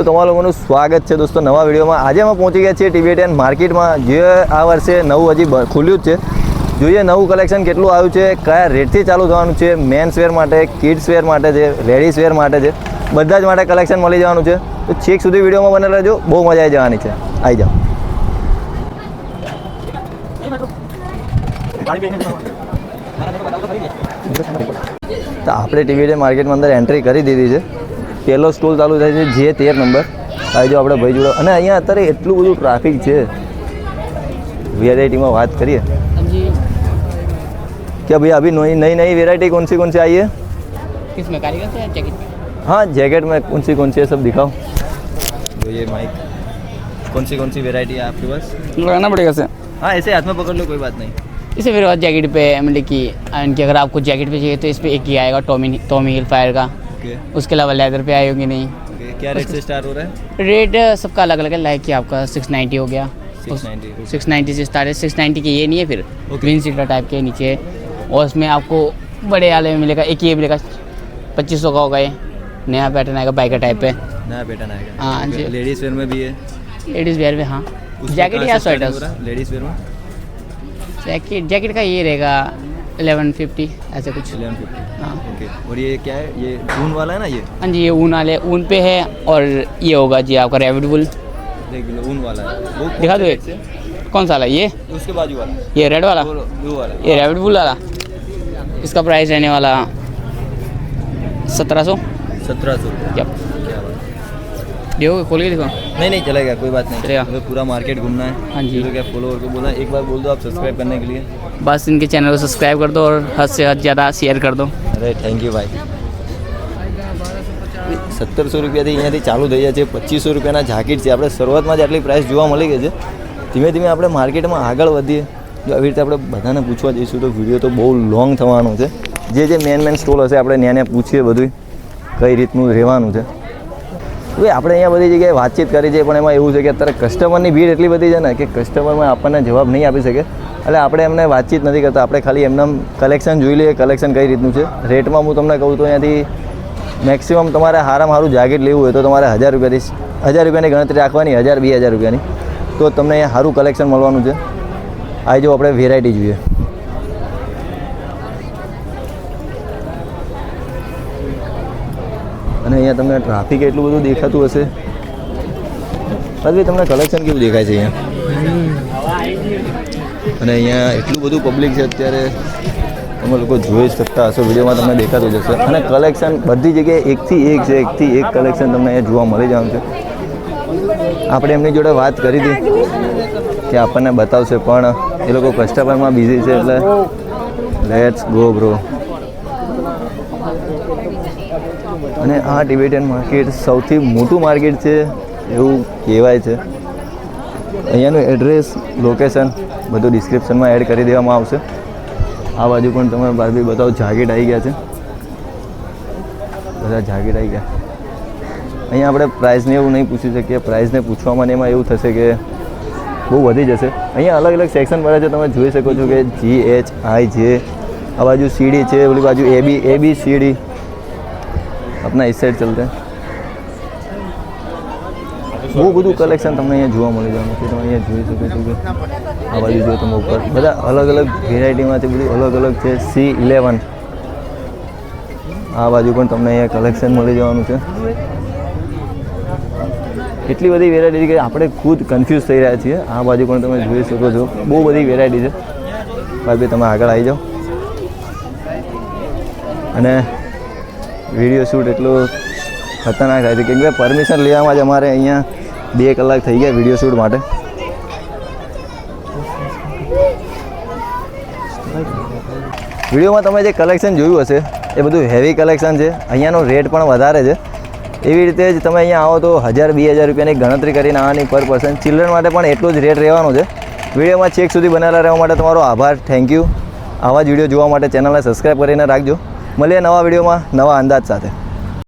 તો તમારા લોકોનું સ્વાગત છે દોસ્તો નવા વિડીયોમાં। આજે અમે પહોંચી ગયા છીએ ટિબેટિયન માર્કેટમાં, જે આ વર્ષે નવું હજી ખુલ્યું જ છે। જોઈએ નવું કલેક્શન કેટલું આવ્યું છે, કયા રેટથી ચાલુ થવાનું છે, મેન્સ વેર માટે, કિડ્સ વેર માટે છે, લેડીઝ વેર માટે છે, બધા જ માટે કલેક્શન મળી જવાનું છે। તો છેક સુધી વિડીયોમાં બને રહેજો, બહુ મજા આવી જવાની છે। આવી જાઓ। તો આપણે ટિબેટિયન માર્કેટમાં અંદર એન્ટ્રી કરી દીધી છે। પહેલો સ્ટોલ ચાલુ થાય છે J13 નંબર। આવી જાઓ આપણે ભાઈ જોડો। અને અહીંયા અત્યારે એટલું બધું ટ્રાફિક છે, वेराइटी में बात करिए क्या भैया अभी नई नई वेराइटी कौन सी आई है? किसमें कारीगर से जैकेट में? हाँ जैकेट में कौन सी है सब दिखाओ। तो ये माइक कौन सी वेराइटी है आपके पास? लगाना पड़ेगा सर। हाँ ऐसे हाथ में पकड़ लो, कोई बात नहीं। इसे फिर जैकेट पे मतलब कि अगर आपको जैकेट पे चाहिए तो इस पे एक ही आएगा टॉमी हिल फायर का। उसके अलावा लेदर पे आएगी नहीं। क्या रेट से स्टार्ट हो रहा है? रेट सबका अलग अलग है। लाइक कि आपका 690 हो गया, 690 से स्टार्ट है। 690 के ये नहीं है, फिर ग्रीन सीटर टाइप के नीचे। और उसमें आपको बड़े वाले में मिलेगा, एक ये मिलेगा 2500 का होगा। ये नया पैटर्न आएगा बाइकर टाइप पे, नया पैटर्न आएगा। हाँ जी। लेडीज़ वेयर में भी है? लेडीज़ वेयर में हाँ, जैकेट या स्वेटर्स। लेडीज़ वेयर में जैकेट का ये रहेगा 1150 ऐसे कुछ। 1150 हाँ। ओके। और ये क्या है? ये ऊन वाला है ना ये? हाँ जी, ये ऊन वाले ऊन पे है। और ये होगा जी आपका रैबिट वुल। देख लो ऊन वाला है वो, दिखा दो एक। कौन सा वाला? ये उसके बाजू वाला, ये रेड वाला, ब्लू वाला, ये रैबिट वुल वाला। इसका प्राइस रहने वाला 1700। 1700। क्या क्या बात? देखो खोल के देखो। नहीं चलेगा, कोई बात नहीं चलेगा। तो पूरा मार्केट घूमना है। हाँ जी। तो क्या फॉलोअर को बोला एक बार बोल दो आप सब्सक्राइब करने के लिए। बस इनके चैनल को सब्सक्राइब कर दो और हद से हद ज़्यादा शेयर कर दो। अरे थैंक यू भाई। 1700 રૂપિયાથી અહીંયાથી ચાલુ થઈ જાય છે। 2500 રૂપિયાના જાકેટ છે। આપણે શરૂઆતમાં જ આટલી પ્રાઇસ જોવા મળી ગઈ છે। ધીમે ધીમે આપણે માર્કેટમાં આગળ વધીએ। જો આવી રીતે આપણે બધાને પૂછવા જઈશું તો વિડીયો તો બહુ લોંગ થવાનો છે। જે મેન સ્ટોલ હશે આપણે ત્યાં પૂછીએ બધું કઈ રીતનું રહેવાનું છે। હવે આપણે અહીંયા બધી જગ્યાએ વાતચીત કરી છે, પણ એમાં એવું છે કે અત્યારે કસ્ટમરની ભીડ એટલી બધી છે ને કે કસ્ટમરમાં આપણને જવાબ નહીં આપી શકે। એટલે આપણે એમને વાતચીત નથી કરતા, આપણે ખાલી એમને કલેક્શન જોઈ લઈએ, કલેક્શન કઈ રીતનું છે। રેટમાં હું તમને કહું તો અહીંયાથી મેક્સિમમ તમારે સારામાં સારું જાકેટ લેવું હોય તો તમારે 1000 રૂપિયાની ગણતરી રાખવાની, 1000-2000 રૂપિયાની, તો તમને અહીંયા સારું કલેક્શન મળવાનું છે। આ જો આપણે વેરાયટી જોઈએ। અને અહીંયા તમને ટ્રાફિક એટલું બધું દેખાતું હશે, પછી તમને કલેક્શન કેવું દેખાય છે અહીંયા? અને અહીંયા એટલું બધું પબ્લિક છે અત્યારે, તમે લોકો જોઈ શકતા હશો, વિડીયોમાં તમને દેખાતું જશે। અને કલેક્શન બધી જગ્યાએ એકથી એક કલેક્શન તમને અહીંયા જોવા મળી જવાનું છે। આપણે એમની જોડે વાત કરી હતી કે આપણને બતાવશે, પણ એ લોકો કસ્ટમરમાં બિઝી છે, એટલે લેટ્સ ગો બ્રો। અને આ ટિબેટિયન માર્કેટ સૌથી મોટું માર્કેટ છે એવું કહેવાય છે। અહીંયાનું એડ્રેસ, લોકેશન બધું ડિસ્ક્રિપ્શનમાં એડ કરી દેવામાં આવશે। આ બાજુ પણ તમે બી બતાવો, જાકેટ આવી ગયા છે, બધા જાકેટ આવી ગયા। અહીંયા આપણે પ્રાઇસને એવું નહીં પૂછી શકીએ, પ્રાઇસને પૂછવામાં એમાં એવું થશે કે બહુ વધી જશે। અહીંયા અલગ અલગ સેક્શન મળે છે, તમે જોઈ શકો છો કે GHIJ, આ બાજુ CD છે, ઓલી બાજુ ABCD। अपना इस साइड चलते हैं। બહુ બધું કલેક્શન તમને અહીંયા જોવા મળી જવાનું છે। તમે અહીંયા જોઈ શકો છો કે આ બાજુ જો તમે ઉપર બધા અલગ અલગ વેરાયટીમાંથી બધું અલગ અલગ છે। C11 આ બાજુ પણ તમને અહીંયા કલેક્શન મળી જવાનું છે। એટલી બધી વેરાયટી છે કે આપણે ખુદ કન્ફ્યુઝ થઈ રહ્યા છીએ। આ બાજુ પણ તમે જોઈ શકો છો, બહુ બધી વેરાયટી છે। ભાઈ તમે આગળ આવી જાઓ। અને વિડીયો શૂટ એટલો ખતરનાક થાય છે કેમ કે પરમિશન લેવામાં જ અમારે અહીંયા 2 કલાક થઈ ગયા વિડીયો શૂટ માટે। વિડીયોમાં તમે જે કલેક્શન જોયું હશે એ બધું હેવી કલેક્શન છે। અહીંયાનો રેટ પણ વધારે છે। એવી રીતે જ તમે અહીંયા આવો તો 1000-2000 રૂપિયાની ગણતરી કરીને આવવાની પર પર્સન। ચિલ્ડ્રન માટે પણ એટલો જ રેટ રહેવાનો છે। વિડીયોમાં છેક સુધી બનેલા રહેવા માટે તમારો આભાર, થેન્ક યુ। આવા જ વિડીયો જોવા માટે ચેનલને સબસ્ક્રાઈબ કરીને રાખજો। મળીએ નવા વિડીયોમાં નવા અંદાજ સાથે।